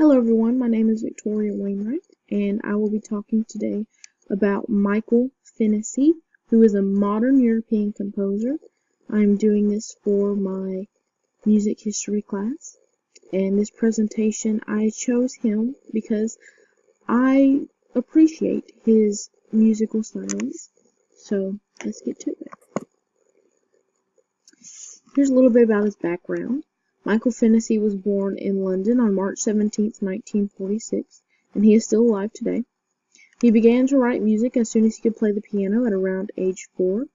Hello everyone, my name is Victoria Wainwright, and I will be talking today about Michael Fennessy, who is a modern European composer. I'm doing this for my music history class, and this presentation I chose him because I appreciate his musical styles. So let's get to it. Here's a little bit about his background. Michael Fennessy was born in London on March 17, 1946, and he is still alive today. He began to write music as soon as he could play the piano at around age 4.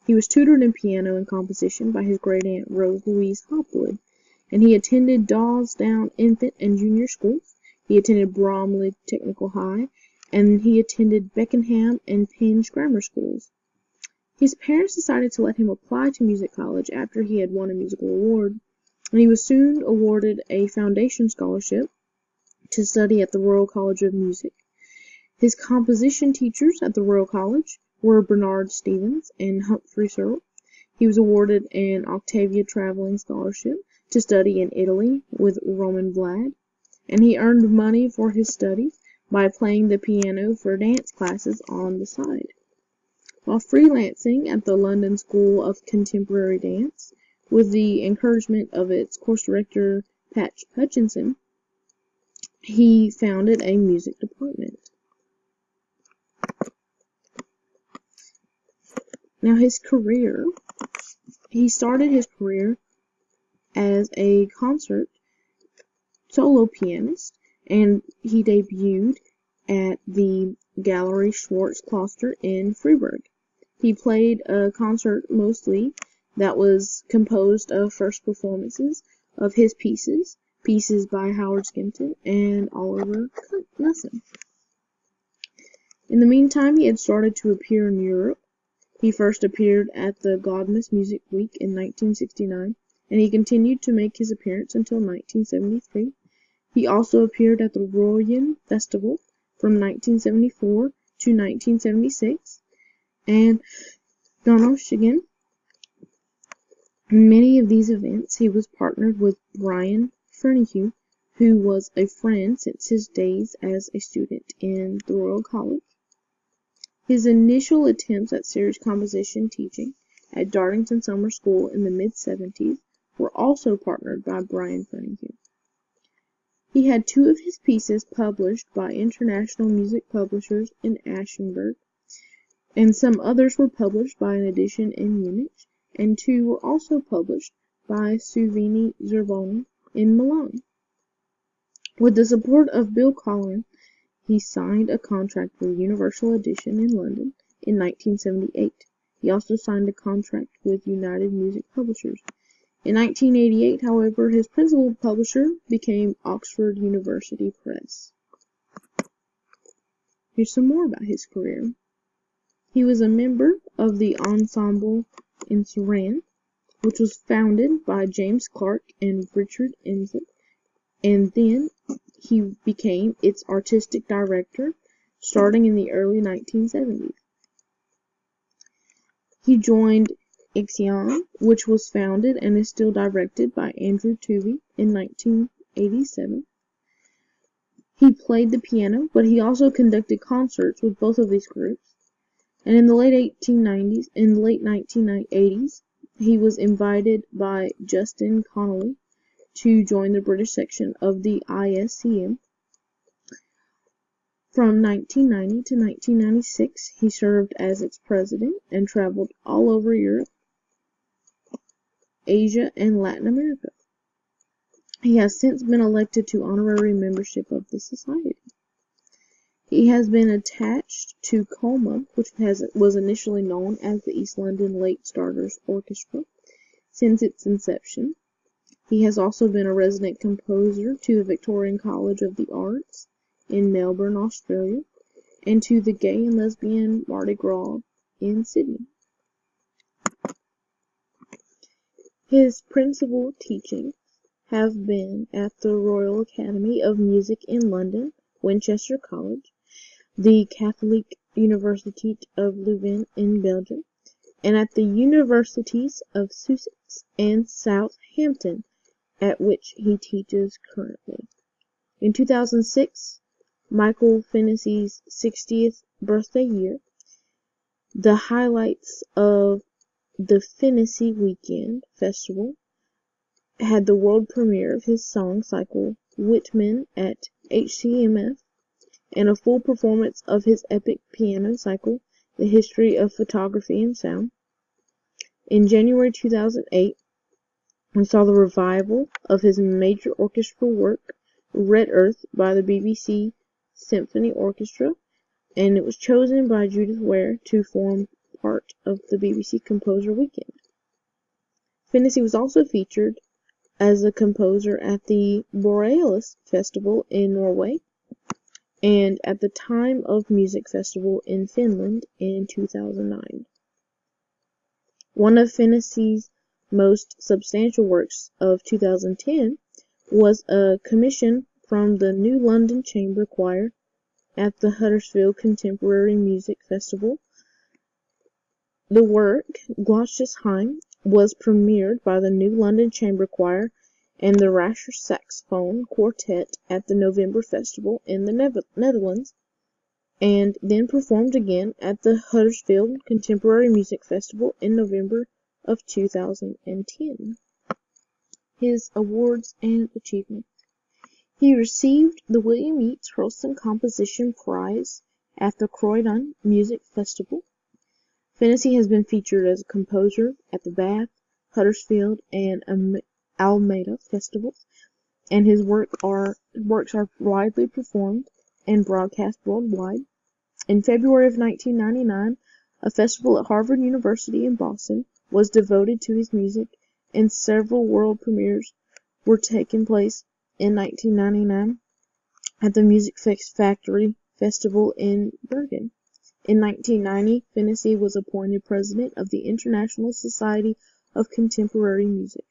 He was tutored in piano and composition by his great-aunt Rose Louise Hopwood, and he attended Dawesdown Infant and Junior Schools. He attended Bromley Technical High, and he attended Beckenham and Penge Grammar Schools. His parents decided to let him apply to music college after he had won a musical award, and he was soon awarded a foundation scholarship to study at the Royal College of Music. His composition teachers at the Royal College were Bernard Stevens and Humphrey Searle. He was awarded an Octavia traveling scholarship to study in Italy with Roman Vlad, and he earned money for his studies by playing the piano for dance classes on the side. While freelancing at the London School of Contemporary Dance, with the encouragement of its course director Patch Hutchinson, he founded a music department. Now he started his career as a concert solo pianist, and he debuted at the Gallery Schwarzkloster in Freiburg. He played a concert mostly that was composed of first performances of his pieces by Howard Skimpton and Oliver Knussen. In the meantime, he had started to appear in Europe. He first appeared at the Godmas Music Week in 1969, and he continued to make his appearance until 1973. He also appeared at the Royan Festival from 1974 to 1976, and Donaueschingen. In many of these events, he was partnered with Brian Ferneyhough, who was a friend since his days as a student in the Royal College. His initial attempts at serious composition teaching at Dartington Summer School in the mid-70s were also partnered by Brian Ferneyhough. He had 2 of his pieces published by international music publishers in Aschaffenburg, and some others were published by an edition in Munich, and 2 were also published by Suvini Zerboni in Milan. With the support of Bill Collin, he signed a contract with Universal Edition in London in 1978. He also signed a contract with United Music Publishers. In 1988, however, his principal publisher became Oxford University Press. Here's some more about his career. He was a member of the Ensemble in Suran, which was founded by James Clark and Richard Emslie, and then he became its artistic director starting in the early 1970s. He joined Ixion, which was founded and is still directed by Andrew Tuvey in 1987. He played the piano, but he also conducted concerts with both of these groups. And in the late 1980s, he was invited by Justin Connolly to join the British section of the ISCM. From 1990 to 1996, he served as its president and traveled all over Europe, Asia, and Latin America. He has since been elected to honorary membership of the Society. He has been attached to Colma, which was initially known as the East London Late Starters Orchestra, since its inception. He has also been a resident composer to the Victorian College of the Arts in Melbourne, Australia, and to the Gay and Lesbian Mardi Gras in Sydney. His principal teachings have been at the Royal Academy of Music in London, Winchester College, the Catholic Universiteit of Leuven in Belgium, and at the Universities of Sussex and Southampton, at which he teaches currently. In 2006, Michael Finnessey's 60th birthday year, the highlights of the Finnessey Weekend Festival had the world premiere of his song cycle Whitman at HCMF and a full performance of his epic piano cycle, The History of Photography and Sound. In January 2008, we saw the revival of his major orchestral work, Red Earth, by the BBC Symphony Orchestra, and it was chosen by Judith Ware to form part of the BBC Composer Weekend. Finnessey was also featured as a composer at the Borealis Festival in Norway and at the Time of Music Festival in Finland in 2009. One of Finnessey's most substantial works of 2010 was a commission from the New London Chamber Choir at the Huddersfield Contemporary Music Festival. The work, Gloucestersheim, was premiered by the New London Chamber Choir and the Rasher Saxophone Quartet at the November Festival in the Netherlands, and then performed again at the Huddersfield Contemporary Music Festival in November of 2010. His awards and achievements. He received the William Yeats Hurlston Composition Prize at the Croydon Music Festival. Finnessey has been featured as a composer at the Bath, Huddersfield, and Almeida festivals, and his works are widely performed and broadcast worldwide. In February of 1999, a festival at Harvard University in Boston was devoted to his music, and several world premieres were taking place in 1999 at the Music Factory Festival in Bergen. In 1990, Finnessey was appointed president of the International Society of Contemporary Music.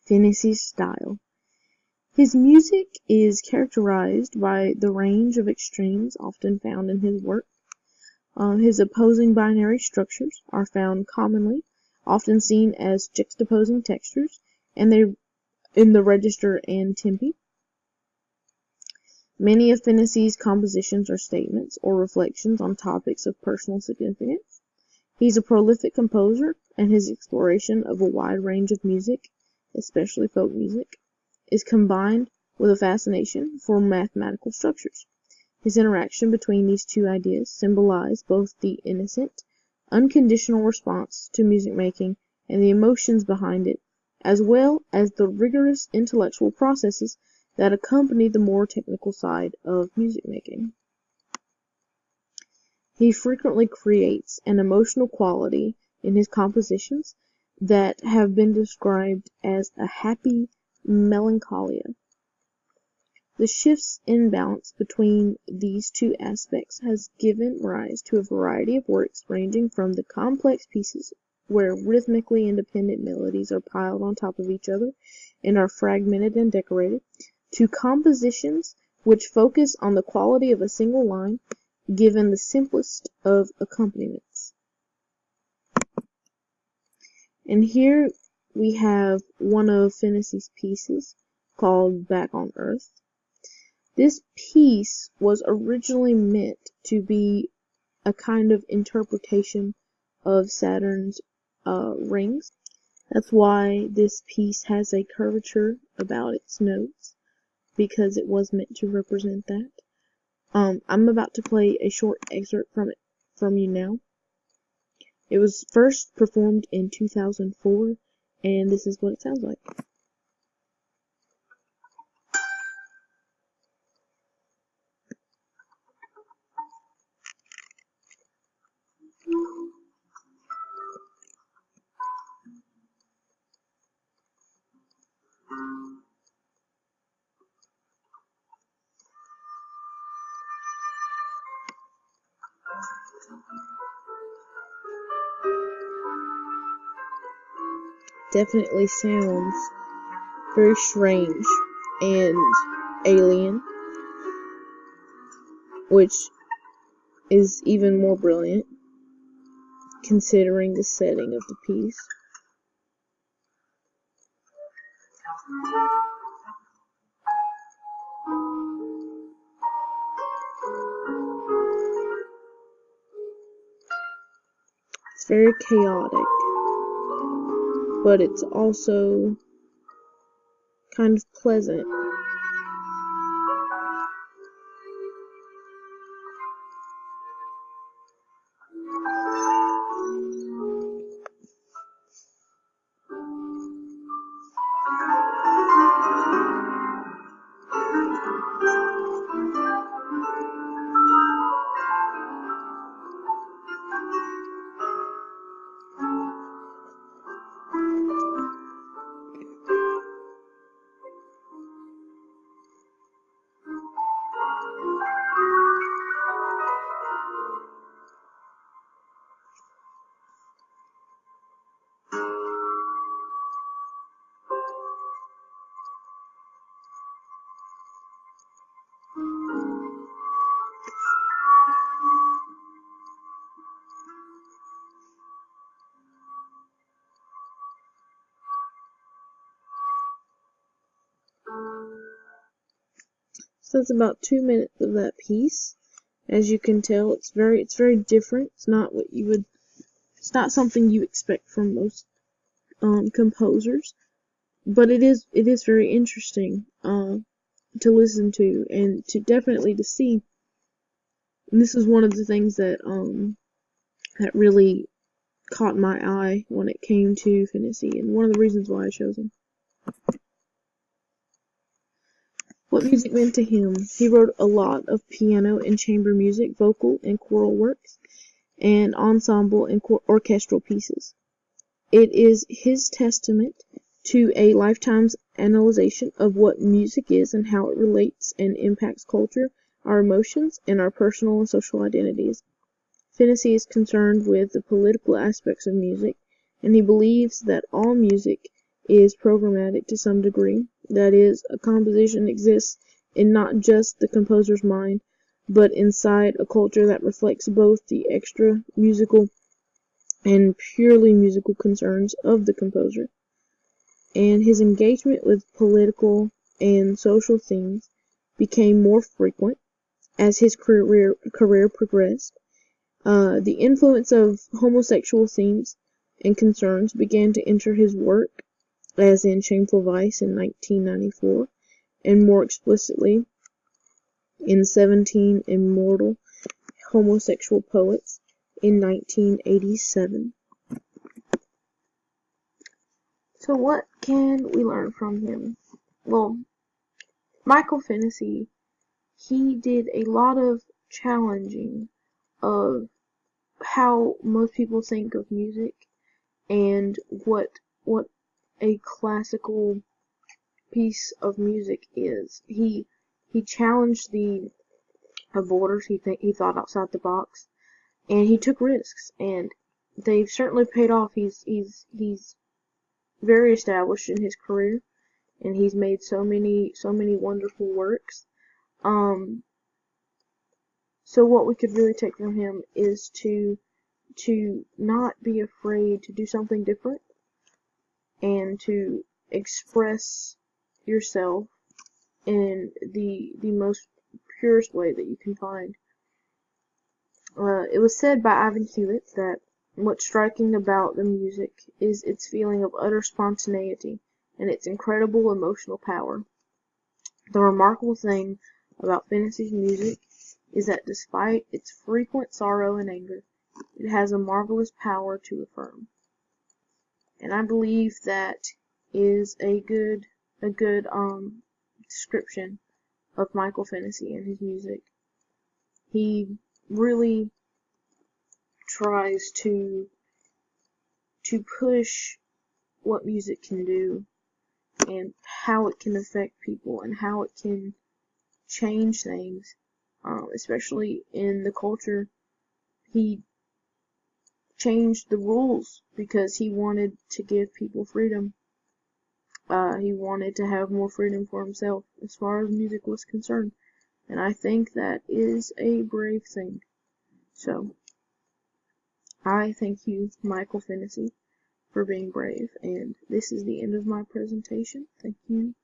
Finnessey's style. His music is characterized by the range of extremes often found in his work. His opposing binary structures are found commonly, often seen as juxtaposing textures, and they in the register and tempi. Many of Finnessey's compositions are statements or reflections on topics of personal significance. He's a prolific composer, and his exploration of a wide range of music, especially folk music, is combined with a fascination for mathematical structures. His interaction between these two ideas symbolize both the innocent, unconditional response to music making and the emotions behind it, as well as the rigorous intellectual processes that accompany the more technical side of music making. He frequently creates an emotional quality in his compositions that have been described as a happy melancholia. The shifts in balance between these two aspects has given rise to a variety of works ranging from the complex pieces where rhythmically independent melodies are piled on top of each other and are fragmented and decorated, to compositions which focus on the quality of a single line, given the simplest of accompaniments. And here we have one of Finnessey's pieces called Back on Earth. This piece was originally meant to be a kind of interpretation of Saturn's rings. That's why this piece has a curvature about its notes, because it was meant to represent that. I'm about to play a short excerpt from you now. It was first performed in 2004, and this is what it sounds like. Definitely sounds very strange and alien, which is even more brilliant considering the setting of the piece. It's very chaotic, but it's also kind of pleasant. So that's about 2 minutes of that piece. As you can tell, it's very different. It's not something you expect from most composers, but it is very interesting to listen to and to see. And this is one of the things that really caught my eye when it came to Finnessy, and one of the reasons why I chose him. What music meant to him? He wrote a lot of piano and chamber music, vocal and choral works, and ensemble and orchestral pieces. It is his testament to a lifetime's analysis of what music is and how it relates and impacts culture, our emotions, and our personal and social identities. Finnessy is concerned with the political aspects of music, and he believes that all music is programmatic to some degree. That is, a composition exists in not just the composer's mind, but inside a culture that reflects both the extra musical and purely musical concerns of the composer. And his engagement with political and social themes became more frequent as his career progressed. The influence of homosexual themes and concerns began to enter his work, as in Shameful Vice in 1994, and more explicitly in 17 Immortal Homosexual Poets in 1987. So what can we learn from him? Well, Michael Finnessy, he did a lot of challenging of how most people think of music and what a classical piece of music is. He challenged the borders. He thought outside the box, and he took risks, and they've certainly paid off. He's very established in his career, and he's made so many wonderful works. So what we could really take from him is to not be afraid to do something different and to express yourself in the most purest way that you can find. It was said by Ivan Hewitt that what's striking about the music is its feeling of utter spontaneity and its incredible emotional power. The remarkable thing about Finnessy's music is that despite its frequent sorrow and anger, it has a marvelous power to affirm. And I believe that is a good description of Michael Finnessy and his music. He really tries to push what music can do and how it can affect people and how it can change things, especially in the culture. He changed the rules because he wanted to give people freedom. He wanted to have more freedom for himself as far as music was concerned. And I think that is a brave thing. So, I thank you, Michael Finnessy, for being brave. And this is the end of my presentation. Thank you